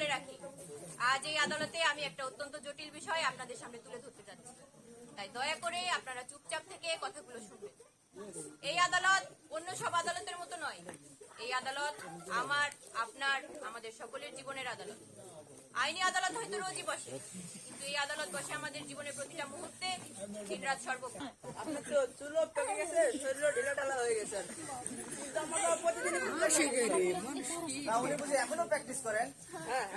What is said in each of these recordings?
বলে রাখি, আজ এই আদালতে আমি একটা অত্যন্ত জটিল বিষয় আপনাদের সামনে তুলে ধরতে যাচ্ছি। তাই দয়া করে আপনারা চুপচাপ থেকে কথাগুলো শুনবেন। এই আদালত অন্য সব আদালতের মতো নয়। এই আদালত আমার, আপনার, আমাদের সকলের জীবনের আদালত। আইনি আদালত হয়তো রোজই বসে, কিন্তু এই আদালত বসে আমাদের জীবনের প্রতিটা মুহূর্তে, দিনরাত সর্বক্ষণ। আপনার তো চুলও পেকে গেছে, শরীরও ঢিলাঢালা হয়ে গেছে আর কি। কিন্তু আমরা প্রতিদিনই উনি বুঝি এখনো প্র্যাকটিস করেন? হ্যাঁ,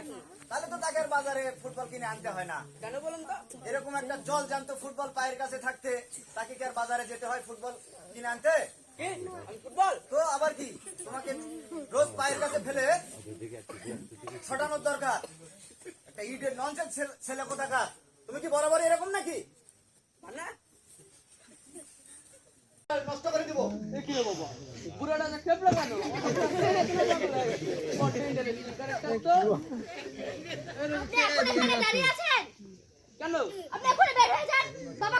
তাহলে তো তাকে আর বাজারে ফুটবল কিনে আনতে হয় না। কেন বলুন তো? এরকম একটা জল জ্যান্ত ফুটবল পায়ের কাছে থাকতে তাকে কি আর বাজারে যেতে হয় ফুটবল কিনে আনতে? কি আমি ফুটবল? তো আবার কি তোমাকে রোজ পায়ের কাছে ফেলে ছটানোর দরকার? একটা ইডিয়েট ননসেন্স ছেলে কোথাকার। তুমি কি বরাবর এরকম নাকি? মানে নষ্ট করে দিব। কি রে বাবা, বুড়াটা যে খেপলো কেন? আপনি এখন এখানে দাঁড়িয়ে আছেন? কেন? আপনি এখনই বের হয়ে যান। বাবা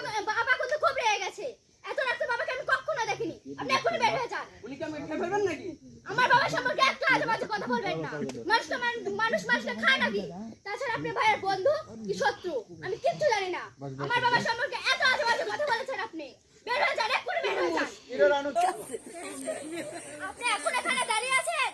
কিন্তু খুব রেগে গেছে। এত রাতে বাবাকে আমি কখনো দেখিনি। আপনি এখনই বের হয়ে যান। উনি কি আমাকে খেয়ে ফেলবেন নাকি? আমার বাবার সম্পর্কে একটা আজে বাজে কথা বলবেন না। মানুষ মানুষকে খায় নাকি? তাছাড়া আপনি ভাইয়ের বন্ধু কি শত্রু আমি কিচ্ছু জানি না। আমার বাবার সম্পর্কে এত আজে বাজে কথা বলেছেন আপনি। বের হয়ে যান, এখনই বের হয়ে যান। আপনি এখন এখানে দাঁড়িয়ে আছেন?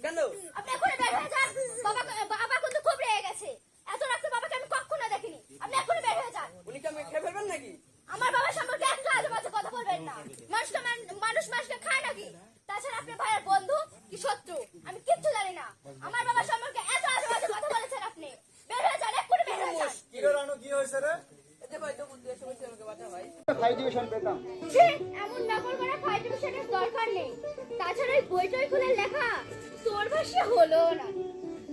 কেন? আপনি এখনই বের হয়ে যান। বাবা কিন্তু খুব রেগে গেছে। এত রাতে বাবাকে আমি কখনো দেখিনি। আপনি এখনই বের হয়ে যান। উনি কি আমাকে খেয়ে ফেলবেন নাকি? আমার বাবার সম্পর্কে একটা আজে বাজে কথা বলবেন না। মানুষ মানুষকে খায় নাকি? তাছাড়া আপনি ভাইয়ের বন্ধু কি শত্রু আমি কিচ্ছু জানি না। আমার বাবার সম্পর্কে এত আজে বাজে কথা বলেছেন আপনি। বের হয়ে যান, এক্ষুনি বের হয়ে যান। কি রে রানু, কি হয়েছে রে? এতে ভাই তো বুদ্ধি এসে বলছে আমাকে বাঁচা ভাই। 5 ডিভিশন পেতাম। ছি, এমন নকল করা ফাইভ ডিভিশনের দরকার নেই। তাছাড়া এই বইটই খুলে লেখা তোর ভাষে হলো না।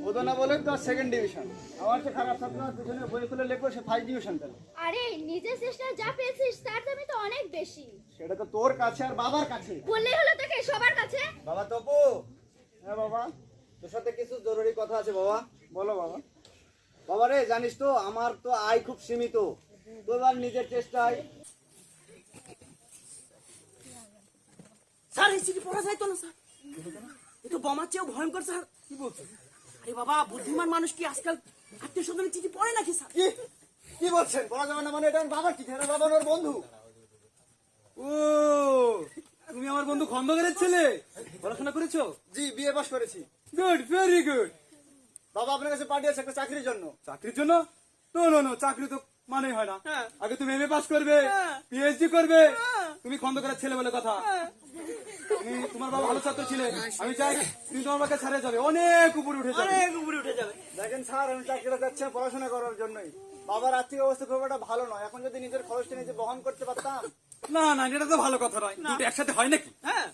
ওদো না বলেন তো 2nd ডিভিশন। আমার চেয়ে খারাপ ছাত্র আর পিছনে বই খুলে লেখবো সে 5 ডিভিশন পেল। আরে নিজের চেষ্টায় যা পেয়েছিস তার দামই তো অনেক বেশি। সেটা তো তোর কাছে আর বাবার কাছে। বললেই হলো তোকে সবার কাছে। বাবা তপু। হ্যাঁ বাবা, তোর সাথে কিছু জরুরি কথা আছে বাবা। বলো বাবা। বাবা রে, জানিস তো আমার তো আয় খুব সীমিত। তো এবার নিজের চেষ্টায় স্যার এই চিঠি পড়া যায় তো না স্যার? এ তো বোমার চেয়েও ভয়ঙ্কর স্যার। কি বলছো? আরে বাবা, বুদ্ধিমান মানুষ কি আজকাল আত্মীয় স্বজনের চিঠি পড়ে নাকি স্যার? কি কি বলছেন? বলা যাবে না মানে এটা আমার বাবার কি? এটা বাবার ওর বন্ধু। ও, তুমি আমার বন্ধু খন্দকারের ছেলে? পড়াশোনা করেছো? জি, বিএ পাস করেছি। Good, very good. বাবা আপনার কাছে পাঠিয়েছে একটা চাকরির জন্য। চাকরির জন্য? নো নো নো, চাকরি তো মানে হয় না। হ্যাঁ। আগে তুমি এমএ পাস করবে, হ্যাঁ। পিএইচডি করবে। হ্যাঁ। তুমি খন্দকারের ছেলে বলে কথা। তুমি তোমার বাবা ভালো ছাত্র ছিলে, আমি চাই তুমি তোমার বাবাকে ছাড়িয়ে যাবে, অনেক উপরে উঠে যাবে। অনেক উপরে উঠে যাবে। দেখেন স্যার, আমি চাকরিটা যাচ্ছি না পড়াশোনা করার জন্যই। বাবার আর্থিক অবস্থা খুব একটা ভালো নয়। এখন যদি নিজের খরচটা নিজে বহন করতে পারতাম। না না, এটা তো ভালো কথা নয়। দুটো একসাথে হয় নাকি? হ্যাঁ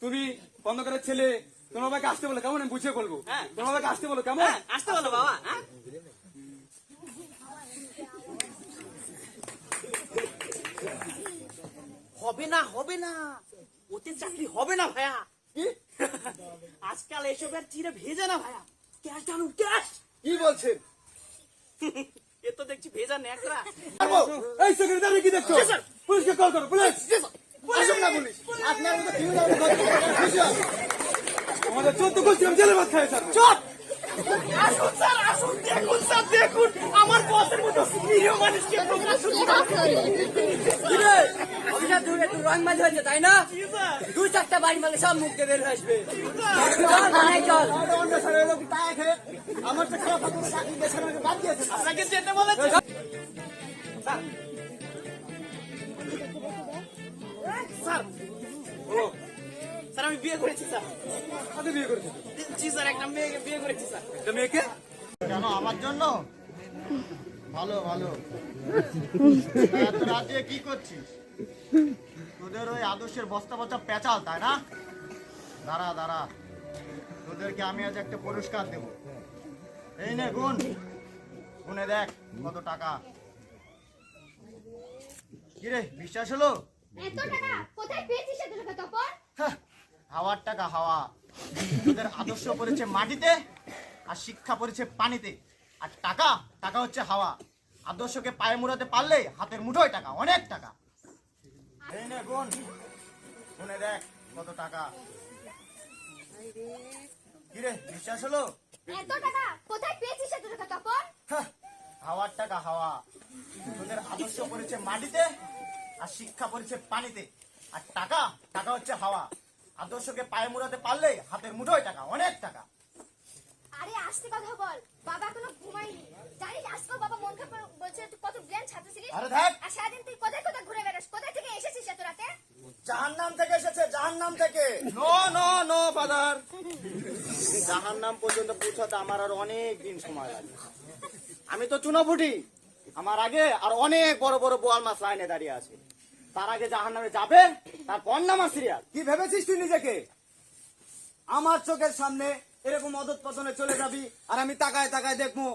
তুমি খন্দকারের ছেলে, তোমার বাবাকে আসতে বলো কেমন? আমি বুঝিয়ে বলবো। হ্যাঁ। তোমার বাবাকে আসতে বলো কেমন? হ্যাঁ, আসতে বলো বাবা। হ্যাঁ হবে না ওতে চাকরি হবে না ভাইয়া। কি আজকাল এসবের চিরে ভেজে না ভাইয়া। Cash down cash. কি বলছেন? এ তো দেখছি ভেজা ন্যাকড়া। এই সেক্রেটারি কি দেখছো? পুলিশকে কল করো, পুলিশ। আসুন না পুলিশ। আপনার মতো criminal কে ধরতে পেরে খুশি হলাম। আমাদের 14 গোষ্ঠী জেলে ভাত খায় স্যার। চুপ! আসুন স্যার, আসুন, দেখুন স্যার, দেখুন আমার বসের মতো নিরীহ মানুষকে প্রকাশন অফিসার দূরে একটু রংবাজ হয়েছে তাই না? দুই চারটা বাড়ি মালে সব মুখ দিয়ে বের হয়ে আসবে। চল থানায় চল। অন্য স্যার এলো কি টাকা খেয়ে আমার তো খারাপ আপনার চাকরি দেশের আমাকে বাদ দিয়েছে। আপনাকে যেতে বলেছে। স্যার, ও, স্যার আমি বিয়ে করেছি স্যার। কাকে বিয়ে করেছো? জি স্যার, একটা মেয়েকে বিয়ে করেছি স্যার। একটা মেয়েকে? কেন আমার জন্য? ভালো ভালো। এত রাতে কি করছিস? তোদের ওই আদর্শের বস্তা বস্তা পেঁচাল তাই না? দাঁড়া দাঁড়া, তোদেরকে আমি আজ একটা পুরস্কার দেব। এই নে গুণ, গুনে দেখ কত টাকা। কিরে, বিশ্বাস হলো? এত টাকা কোথায় পেয়েছিস এত টাকা তপন? হাহ, হাওয়ার টাকা হাওয়া। তোদের আদর্শ পড়েছে মাটিতে আর শিক্ষা পড়েছে পানিতে। আর টাকা টাকা হচ্ছে হাওয়া। আদর্শকে পায়ে মুড়াতে পারলে হাতের মুঠোয় টাকা, অনেক টাকা। এই নে গুণ, গুনে দেখ কত টাকা। কিরে, বিশ্বাস হলো? এত টাকা কোথায় টাকা হাওয়া। তোদের আদর্শ পড়েছে মাটিতে আর শিক্ষা পড়েছে পানিতে। আর টাকা টাকা হচ্ছে হাওয়া। আদর্শকে পায়ে মুড়াতে পারলে হাতের মুঠোয় টাকা, অনেক টাকা। আরে আস্তে কথা বল, বাবা এখনো ঘুমায়নি। জানিস আজকেও বাবা মন খারাপ করে বলছে তুই কত জ্ঞান ছাত্র ছিলিস। আরে দেখ, আর সারাদিন তুই কোথায় কোথায় ঘুরে বেড়াস, কোথায় থেকে এসেছিস এত রাতে? জাহান্নাম থেকে এসেছে, জাহান্নাম থেকে। নো নো নো ফাদার, জাহান্নাম পর্যন্ত পৌঁছাতে আমার আর অনেক দিন সময় লাগে। আমি তো চুনোপুটি, আমার আগে আর অনেক বড় বড় বোয়াল মাছ লাইনে দাঁড়িয়ে আছে। তার আগে জাহান্নামে যাবে, তারপর নামাজ সিরিয়াল। কি ভেবেছিস তুই নিজেকে? আমার চোখের সামনে এরকম অদত পতনে চলে যাবি আর আমি তাকায় তাকায় দেখবো?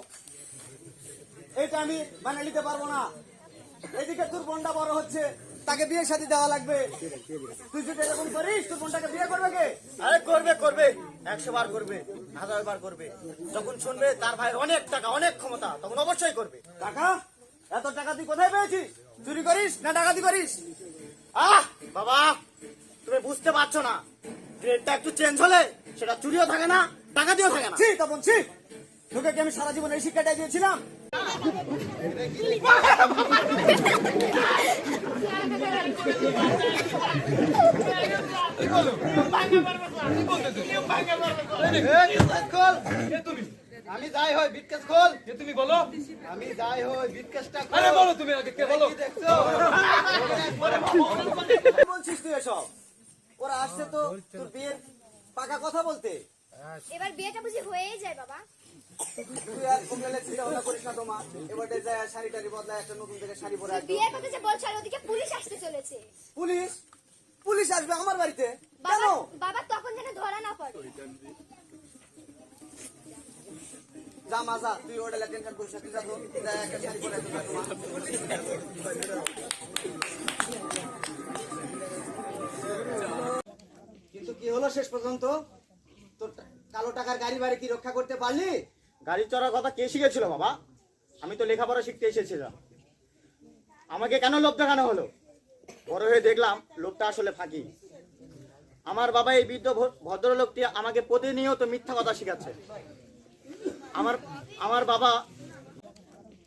এটা আমি মানে নিতে পারবো না। এদিকে তোর বোনটা বড় হচ্ছে, তাকে বিয়ে শাদী দেওয়া লাগবে। তুই যদি এরকম করিস, তোর বোনটাকে বিয়ে করবে কে? আরে করবে করবে, 100 বার করবে, 1000 বার করবে। যখন শুনবে তার ভাইয়ের অনেক টাকা, অনেক ক্ষমতা, তখন অবশ্যই করবে। টাকা? এত টাকা তুই কোথায় পেয়েছিস? চুরি করিস না ডাকাতি করিস? আহ বাবা, তুমি বুঝতে পারছো না, গ্রেডটা একটু চেঞ্জ হলে সেটা চুরিও থাকে না, টাকা দিয়েও থাকে না। ছি তপন ছি, তোকে কি আমি সারা জীবন এই শিক্ষাটা দিয়েছিলাম? আমি যাই হয় বিটকেস খোল। তুমি বলো, আমি যাই হয় বিটকেসটা খোল। আরে বলো তুমি আগে, কে বলো? কি দেখছো? কি বলছিস তুই এসব? ওরা আসছে তো তোর বিয়ের পাকা কথা বলতে। এবার বিয়েটা বুঝি হয়েই যায় বাবা। তুই আর কমলে চিন্তা ভাবনা করিস না তোমার। এবারে যায় শাড়ি টাড়ি বদলায়, একটা নতুন থেকে শাড়ি পরে আসবে। বিয়ের কথা যে বলছে আর ওদিকে পুলিশ আসতে চলেছে। পুলিশ? পুলিশ আসবে আমার বাড়িতে কেন? বাবা বাবা তখন যেন ধরা না পড়ে। যা মা যা, তুই ওটা টেনশন করিস না, তুই যা তো, যা একটা শাড়ি পরে আসবে তোমার। কিন্তু কি হলো শেষ পর্যন্ত? তোর কালো টাকার গাড়ি বাড়ি কি রক্ষা করতে পারলি? গাড়ি চড়ার কথা কে শিখেছিল বাবা? আমি তো লেখাপড়া শিখতে এসেছিলাম। আমাকে কেন লোভ দেখানো হলো? বড় হয়ে দেখলাম লোভটা আসলে ফাঁকি। আমার বাবা এই বৃদ্ধ ভদ্রলোকটি আমাকে প্রতিনিয়ত মিথ্যা কথা শিখাচ্ছে। আমার বাবা।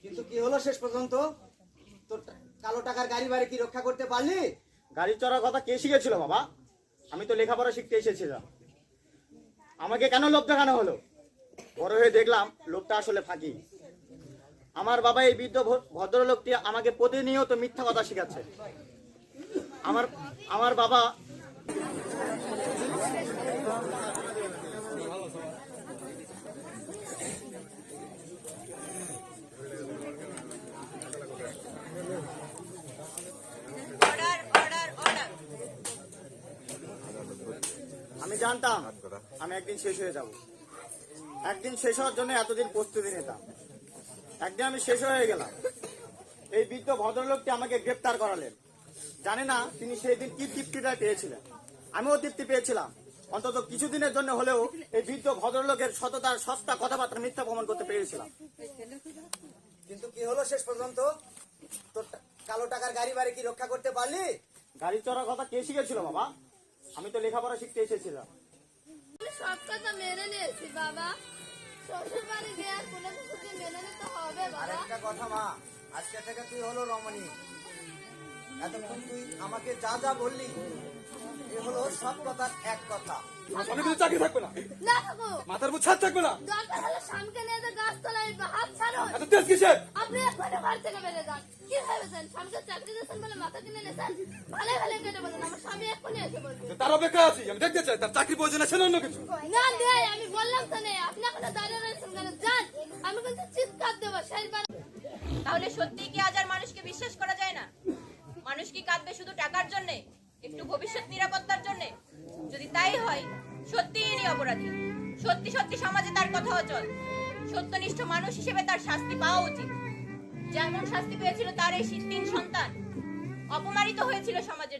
কিন্তু কি হলো শেষ পর্যন্ত? তোর কালো টাকার গাড়ি বাড়ি কি রক্ষা করতে পারলি? গাড়ি চড়ার কথা কে শিখেছিল বাবা? আমি তো লেখাপড়া শিখতে এসেছিলাম। আমাকে কেন লোভ দেখানো হলো? বড় হয়ে দেখলাম লোভটা আসলে ফাঁকি। আমার বাবা এই বৃদ্ধ ভদ্রলোকটি আমাকে প্রতিনিয়ত মিথ্যা কথা শিখাচ্ছে। আমার বাবা। Order order order. আমি জানতাম আমি একদিন শেষ হয়ে যাব। একদিন শেষ হওয়ার জন্য এতদিন প্রস্তুতি নিতাম। একদিন আমি শেষ হয়ে গেলাম। এই বৃদ্ধ ভদ্রলোকটি আমাকে গ্রেপ্তার করালেন। জানি না তিনি সেই দিন কি তৃপ্তিটা পেয়েছিলেন। আমিও তৃপ্তি পেয়েছিলাম। অন্তত কিছুদিনের জন্য হলেও এই বৃদ্ধ ভদ্রলোকের সততার সস্তা কথাবার্তা মিথ্যা প্রমাণ করতে পেরেছিলাম। কিন্তু কি হলো শেষ পর্যন্ত? তোর কালো টাকার গাড়ি বাড়ি কি রক্ষা করতে পারলি? গাড়ি চড়ার কথা কে শিখেছিল বাবা? আমি তো লেখাপড়া শিখতে এসেছিলাম। সব কথা মেনে নিয়েছি বাবা। শ্বশুর বাড়ি গিয়ে আর কোনো কিছুকে মেনে নিতে হবে আর বাবা। একটা কথা মা, আজকে থেকে তুই হলো রমণী। এতক্ষণ তুই আমাকে যা যা বললি, এ হলো সব কথার এক কথা। আমি কিন্তু চাকরি থাকবে না, না থাকো, মাথার উপর ছাদ থাকবে না। দরকার হলে স্বামীকে নিয়ে যে গাছতলায় হাত ছাড়ুন। এত তেজ কিসের? আপনি এখনই বাড়ি থেকে বেড়ে যান। কি ভেবেছেন স্বামীকে চাকরি দিয়েছেন বলে মাথা কিনে নিয়েছেন? ভালো ভালো কেটে বলেন, আমার স্বামী এখনই এসে বলবে। তার অপেক্ষা আছি, আমি দেখতে চাই তার চাকরি প্রয়োজন আছে না অন্য কিছু। না নেই, আমি বললাম তো নেই। আপনি এখনো দাঁড়িয়ে রয়েছেন কেন? যান, আমি কিন্তু চিৎকার দেবো শেষবার। তাহলে সত্যি কি আজ আর মানুষকে বিশ্বাস করা যায় না? মানুষ কি কাঁদবে শুধু টাকার জন্য, একটু ভবিষ্যৎ নিরাপত্তার জন্য? যদি তাই হয়, সত্যি ইনি অপরাধী। সত্যি সত্যি সমাজে তার কথা অচল। সত্যনিষ্ঠ মানুষ হিসেবে তার শাস্তি পাওয়া উচিত। যেমন শাস্তি পেয়েছিল তার এই 3 সন্তান, অপমানিত হয়েছিল সমাজের